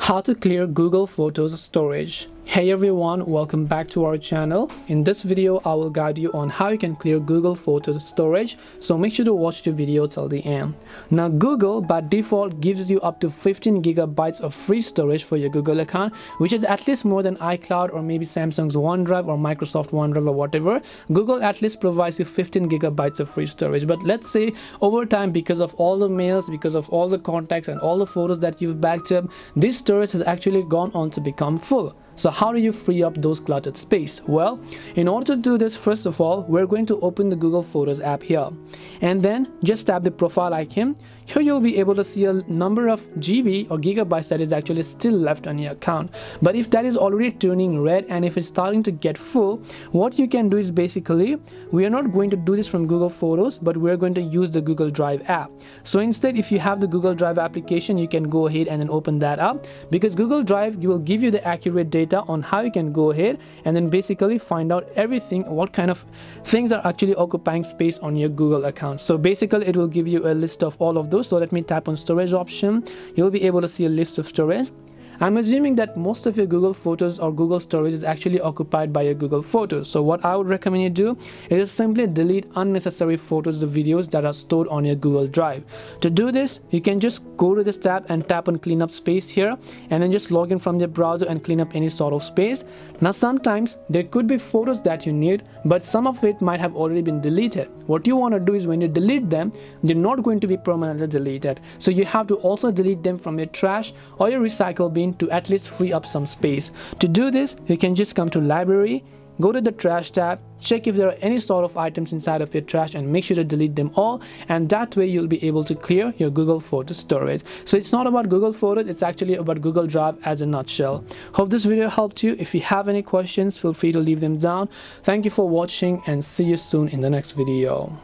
How to clear Google Photos storage. Hey everyone, welcome back to our channel. In this video I will guide you on how you can clear Google Photos storage, so make sure to watch the video till the end. Now Google by default gives you up to 15 gigabytes of free storage for your Google account, which is at least more than iCloud or maybe Samsung's OneDrive or Microsoft OneDrive or whatever. Google at least provides you 15 gigabytes of free storage, but let's say over time, because of all the mails, because of all the contacts and all the photos that you've backed up, this storage has actually gone on to become full. So how do you free up those cluttered space? Well, in order to do this, first of all, we're going to open the Google Photos app here, and then just tap the profile icon. Here you'll be able to see a number of GB or gigabytes that is actually still left on your account. But if that is already turning red and if it's starting to get full, what you can do is basically, we are not going to do this from Google Photos, but we're going to use the Google Drive app. So instead, if you have the Google Drive application, you can go ahead and then open that up, because Google Drive will give you the accurate data on how you can go ahead and then basically find out everything, what kind of things are actually occupying space on your Google account. So basically it will give you a list of all of those. So let me tap on storage option. You'll be able to see a list of storage. I'm assuming that most of your Google Photos or Google storage is actually occupied by your Google Photos. So what I would recommend you do is simply delete unnecessary photos or videos that are stored on your Google Drive. To do this, you can just go to this tab and tap on clean up space here, and then just log in from your browser and clean up any sort of space. Now sometimes there could be photos that you need, but some of it might have already been deleted. What you want to do is when you delete them, they're not going to be permanently deleted. So you have to also delete them from your trash or your recycle bin to at least free up some space. To do this, you can just come to library, go to the trash tab, check if there are any sort of items inside of your trash and make sure to delete them all, and that way you'll be able to clear your Google Photos storage. So it's not about Google Photos, it's actually about Google Drive as a nutshell. Hope this video helped you. If you have any questions, feel free to leave them down. Thank you for watching and see you soon in the next video.